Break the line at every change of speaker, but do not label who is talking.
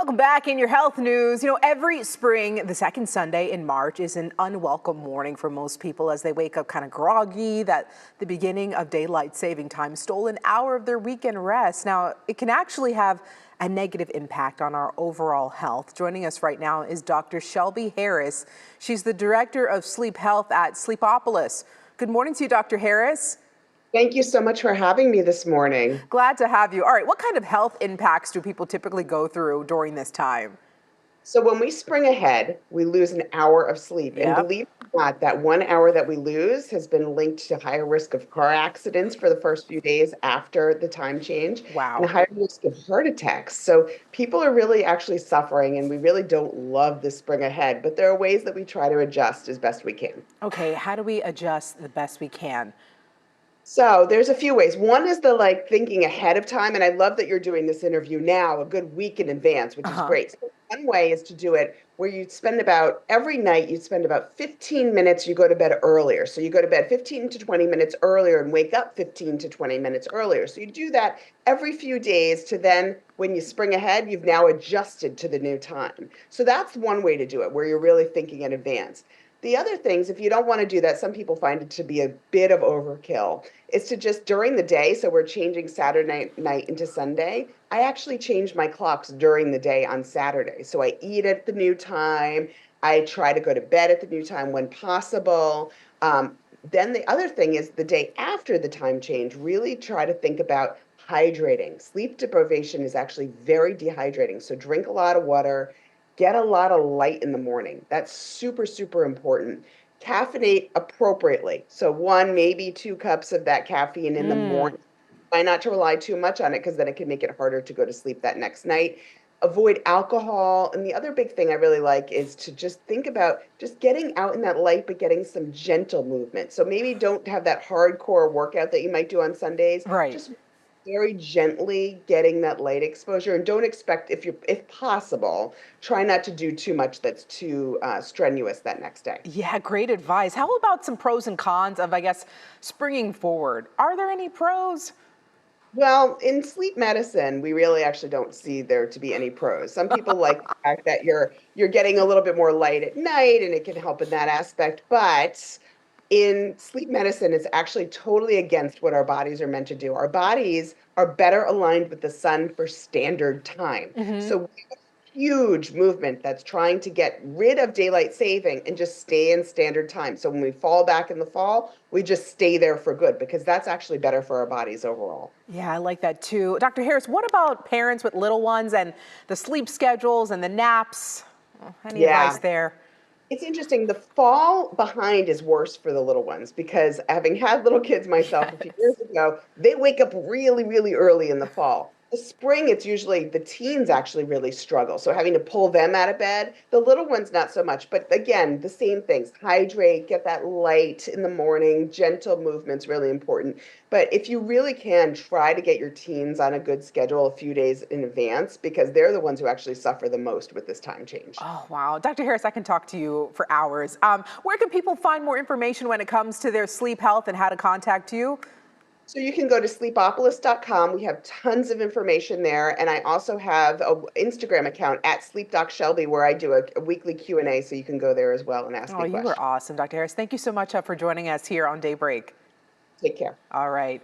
Welcome back in your health news. Every spring, the second Sunday in March is an unwelcome morning for most people as they wake up kind of groggy, that the beginning of daylight saving time stole an hour of their weekend rest. Now, it can actually have a negative impact on our overall health. Joining us right now is Dr. Shelby Harris. She's the director of sleep health at Sleepopolis. Good morning to you, Dr. Harris.
Thank you so much for having me this morning.
Glad to have you. All right, what kind of health impacts do people typically go through during this time?
So when we spring ahead, we lose an hour of sleep. And
Yep.
believe it or not, that 1 hour that we lose has been linked to higher risk of car accidents for the first few days after the time change and a
Wow.
higher risk of heart attacks. So people are really actually suffering, and we really don't love the spring ahead, but there are ways that we try to adjust as best we can.
Okay, how do we adjust the best we can?
So there's a few ways. One is the thinking ahead of time, and I love that you're doing this interview now, a good week in advance, which is
Uh-huh.
great. So one way is to do it where every night you'd spend about 15 minutes, you go to bed earlier. So you go to bed 15 to 20 minutes earlier and wake up 15 to 20 minutes earlier. So you do that every few days to then when you spring ahead, you've now adjusted to the new time. So that's one way to do it, where you're really thinking in advance. The other things, if you don't want to do that, some people find it to be a bit of overkill, is to just during the day, so we're changing Saturday night into Sunday, I actually change my clocks during the day on Saturday. So I eat at the new time. I try to go to bed at the new time when possible. Then the other thing is the day after the time change, really try to think about hydrating. Sleep deprivation is actually very dehydrating. So drink a lot of water. Get a lot of light in the morning. That's super, super important. Caffeinate appropriately. So one, maybe 2 cups of that caffeine in the
Mm.
morning. Try not to rely too much on it because then it can make it harder to go to sleep that next night. Avoid alcohol. And the other big thing I really like is to just think about just getting out in that light, but getting some gentle movement. So maybe don't have that hardcore workout that you might do on Sundays.
Right.
Just very gently getting that light exposure, and don't expect, if possible, try not to do too much that's too strenuous that next day.
Yeah, great advice. How about some pros and cons of, I guess, springing forward? Are there any pros?
Well, in sleep medicine, we really actually don't see there to be any pros. Some people like the fact that you're getting a little bit more light at night and it can help in that aspect, but in sleep medicine, it's actually totally against what our bodies are meant to do. Our bodies are better aligned with the sun for standard time.
Mm-hmm.
So we have a huge movement that's trying to get rid of daylight saving and just stay in standard time. So when we fall back in the fall, we just stay there for good because that's actually better for our bodies overall.
Yeah, I like that too. Dr. Harris, what about parents with little ones and the sleep schedules and the naps? Any advice
Yeah.
there?
It's interesting. The fall behind is worse for the little ones because having had little kids myself a few years ago, they wake up really, really early in the fall. The spring, it's usually the teens actually really struggle. So having to pull them out of bed, the little ones, not so much. But again, the same things: hydrate, get that light in the morning, gentle movements, really important. But if you really can, try to get your teens on a good schedule a few days in advance because they're the ones who actually suffer the most with this time change.
Oh, wow. Dr. Harris, I can talk to you for hours. Where can people find more information when it comes to their sleep health and how to contact you?
So you can go to sleepopolis.com. We have tons of information there. And I also have an Instagram account at sleep.shelby where I do a weekly Q&A. So you can go there as well and ask
Oh,
me
you were
questions.
awesome, Dr. Harris. Thank you so much for joining us here on Daybreak.
Take care.
All right.